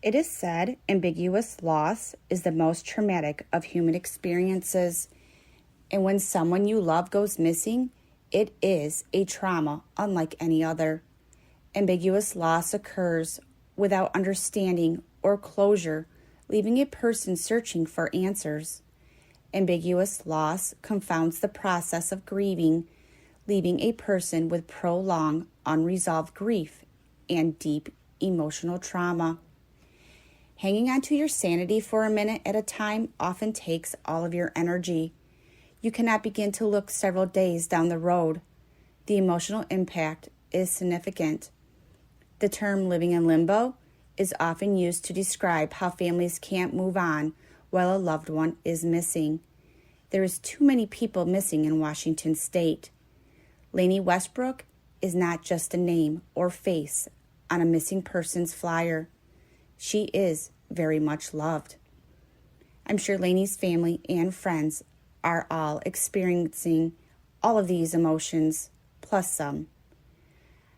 It is said ambiguous loss is the most traumatic of human experiences, and when someone you love goes missing, it is a trauma unlike any other. Ambiguous loss occurs without understanding or closure, leaving a person searching for answers. Ambiguous loss confounds the process of grieving, leaving a person with prolonged, unresolved grief and deep emotional trauma. Hanging on to your sanity for a minute at a time often takes all of your energy. You cannot begin to look several days down the road. The emotional impact is significant. The term living in limbo is often used to describe how families can't move on while a loved one is missing. There is too many people missing in Washington state. Laynee Westbrook is not just a name or face on a missing persons flyer. She is very much loved. I'm sure Laynee's family and friends are all experiencing all of these emotions, plus some.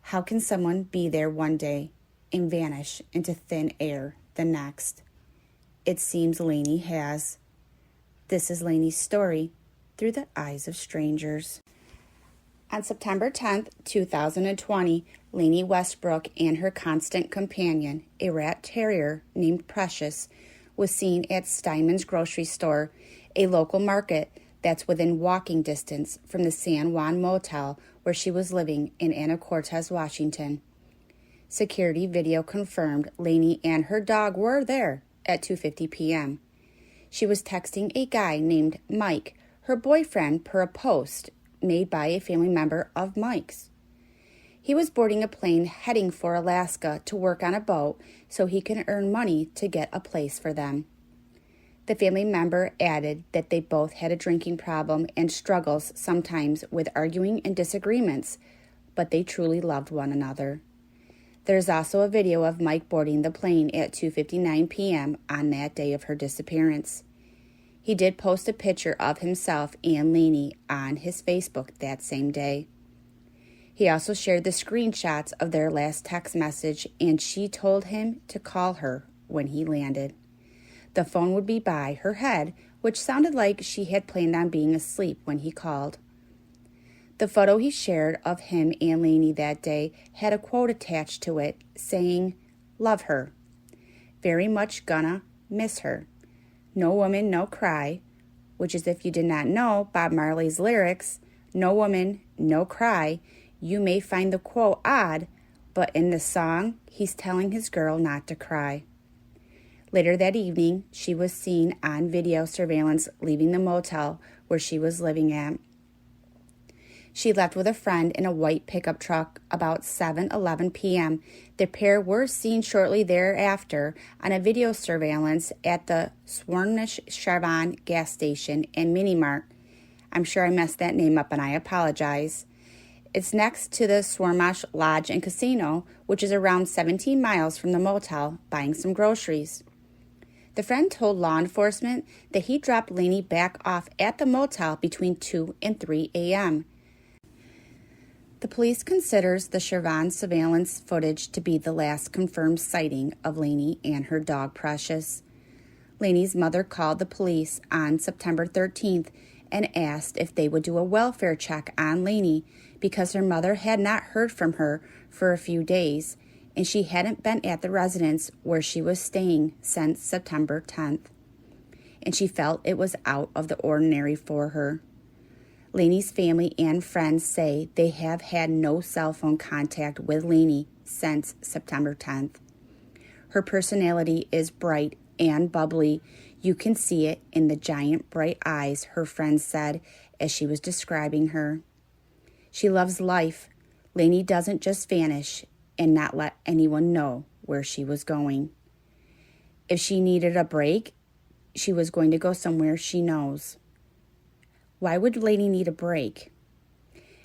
How can someone be there one day and vanish into thin air the next? It seems Laynee has. This is Laynee's story through the eyes of strangers. On September 10th, 2020, Lynee Westbrook and her constant companion, a rat terrier named Precious, was seen at Steinman's grocery store, a local market that's within walking distance from the San Juan motel where she was living in Anacortes, Washington. Security video confirmed Laynee and her dog were there at 2:50 p.m. She was texting a guy named Mike, her boyfriend, per a post made by a family member of Mike's. He was boarding a plane heading for Alaska to work on a boat so he can earn money to get a place for them. The family member added that they both had a drinking problem and struggles sometimes with arguing and disagreements, but they truly loved one another. There's also a video of Mike boarding the plane at 2:59 p.m. on that day of her disappearance. He did post a picture of himself and Laynee on his Facebook that same day. He also shared the screenshots of their last text message, and she told him to call her when he landed. The phone would be by her head, which sounded like she had planned on being asleep when he called. The photo he shared of him and Laynee that day had a quote attached to it saying, "Love her. Very much gonna miss her. No woman, no cry," which is, if you did not know Bob Marley's lyrics, "No woman, no cry." You may find the quote odd, but in the song, he's telling his girl not to cry. Later that evening, she was seen on video surveillance leaving the motel where she was living at. She left with a friend in a white pickup truck about 7:11 p.m. The pair were seen shortly thereafter on a video surveillance at the Swarnish Chevron gas station and Mini Mart. I'm sure I messed that name up and I apologize. It's next to the Swarmash Lodge and Casino, which is around 17 miles from the motel, buying some groceries. The friend told law enforcement that he dropped Laynee back off at the motel between 2 and 3 a.m. The police considers the Chevron surveillance footage to be the last confirmed sighting of Laynee and her dog Precious. Laynee's mother called the police on September 13th and asked if they would do a welfare check on Laynee because her mother had not heard from her for a few days and she hadn't been at the residence where she was staying since September 10th, and she felt it was out of the ordinary for her. Laynee's family and friends say they have had no cell phone contact with Laynee since September 10th. Her personality is bright and bubbly. You can see it in the giant bright eyes, her friends said as she was describing her. She loves life. Laynee doesn't just vanish and not let anyone know where she was going. If she needed a break, she was going to go somewhere she knows. Why would Laynee need a break?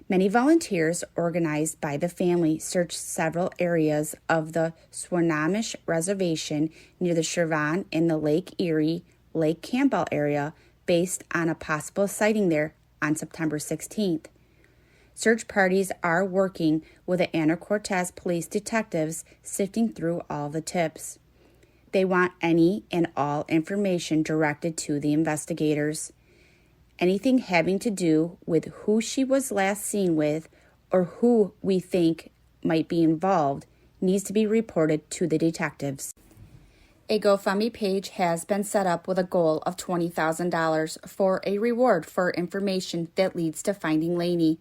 Many volunteers organized by the family searched several areas of the Swarnamish Reservation near the Chevron in the Lake Erie, Lake Campbell area based on a possible sighting there on September 16th. Search parties are working with the Anacortes police detectives sifting through all the tips. They want any and all information directed to the investigators. Anything having to do with who she was last seen with or who we think might be involved needs to be reported to the detectives. A GoFundMe page has been set up with a goal of $20,000 for a reward for information that leads to finding Laynee.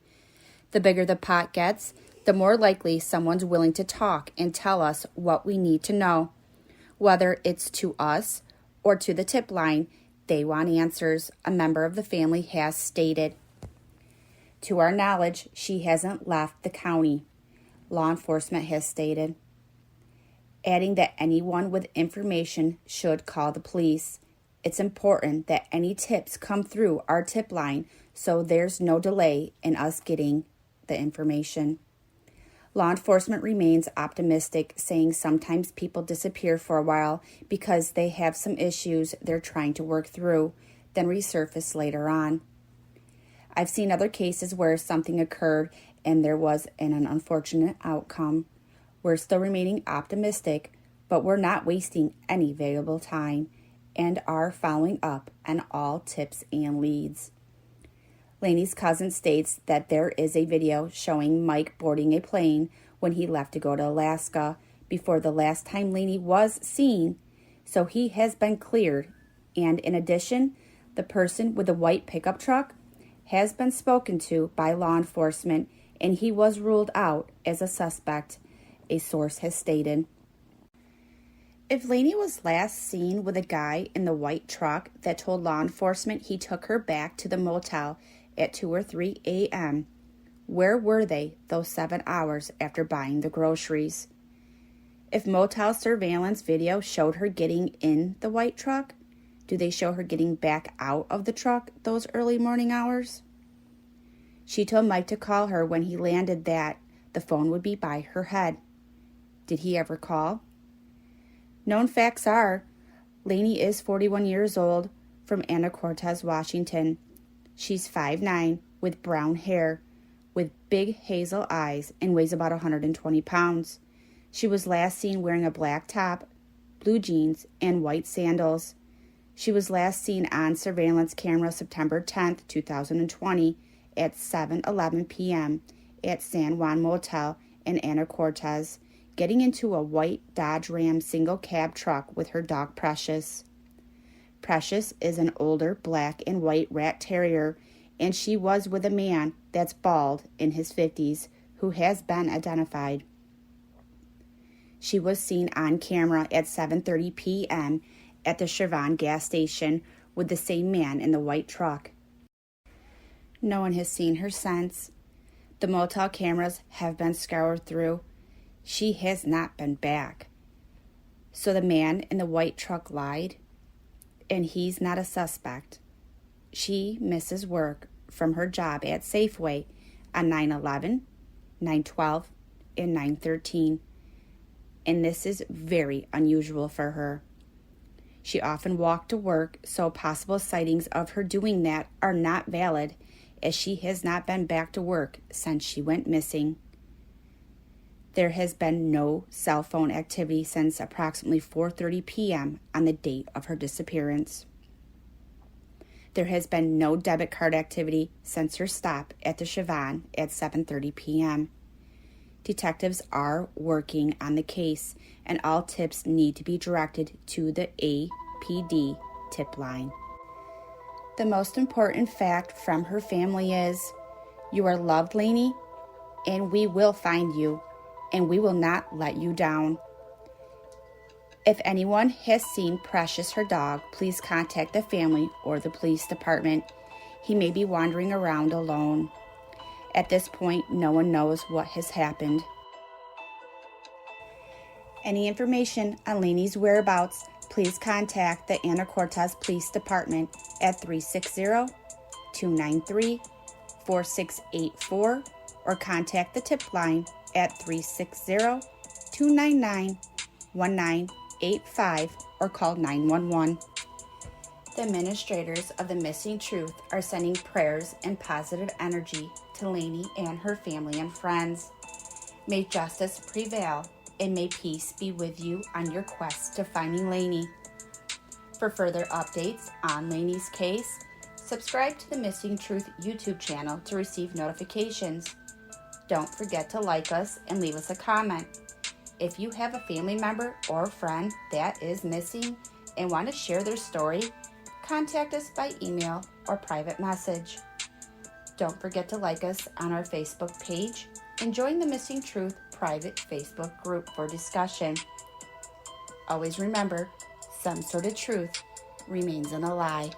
The bigger the pot gets, the more likely someone's willing to talk and tell us what we need to know. Whether it's to us or to the tip line, they want answers, a member of the family has stated. To our knowledge, she hasn't left the county, law enforcement has stated, adding that anyone with information should call the police. It's important that any tips come through our tip line so there's no delay in us getting the information. Law enforcement remains optimistic, saying sometimes people disappear for a while because they have some issues they're trying to work through, then resurface later on. I've seen other cases where something occurred and there was an unfortunate outcome. We're still remaining optimistic, but we're not wasting any valuable time and are following up on all tips and leads. Laynee's cousin states that there is a video showing Mike boarding a plane when he left to go to Alaska before the last time Laynee was seen, so he has been cleared. And in addition, the person with the white pickup truck has been spoken to by law enforcement and he was ruled out as a suspect, a source has stated. If Laynee was last seen with a guy in the white truck that told law enforcement he took her back to the motel at 2 or 3 a.m., where were they those 7 hours after buying the groceries? If motel surveillance video showed her getting in the white truck, do they show her getting back out of the truck those early morning hours? She told Mike to call her when he landed that the phone would be by her head. Did he ever call? Known facts are, Laynee is 41 years old, from Anacortes, Washington. She's 5'9", with brown hair, with big hazel eyes, and weighs about 120 pounds. She was last seen wearing a black top, blue jeans, and white sandals. She was last seen on surveillance camera September 10th, 2020, at 7:11 p.m. at San Juan Motel in Anacortes, getting into a white Dodge Ram single cab truck with her dog Precious. Precious is an older black and white rat terrier, and she was with a man that's bald in his 50s who has been identified. She was seen on camera at 7:30 p.m. at the Chevron gas station with the same man in the white truck. No one has seen her since. The motel cameras have been scoured through. She has not been back. So the man in the white truck lied, and he's not a suspect. She misses work from her job at Safeway on 9/11, 9/12, and 9/13, and this is very unusual for her. She often walked to work, so possible sightings of her doing that are not valid, as she has not been back to work since she went missing. There has been no cell phone activity since approximately 4:30 p.m. on the date of her disappearance. There has been no debit card activity since her stop at the Chevron at 7:30 p.m. Detectives are working on the case, and all tips need to be directed to the APD tip line. The most important fact from her family is, you are loved, Laynee, and we will find you, and we will not let you down. If anyone has seen Precious, her dog, please contact the family or the police department. He may be wandering around alone. At this point, no one knows what has happened. Any information on Laynee's whereabouts, please contact the Anacortes Police Department at 360-293-4684 or contact the tip line at 360-299-1985 or call 911. The administrators of the Missing Truth are sending prayers and positive energy to Laynee and her family and friends. May justice prevail and may peace be with you on your quest to finding Laynee. For further updates on Laynee's case, subscribe to the Missing Truth YouTube channel to receive notifications. Don't forget to like us and leave us a comment. If you have a family member or friend that is missing and want to share their story, contact us by email or private message. Don't forget to like us on our Facebook page and join the Missing Truth private Facebook group for discussion. Always remember, some sort of truth remains in a lie.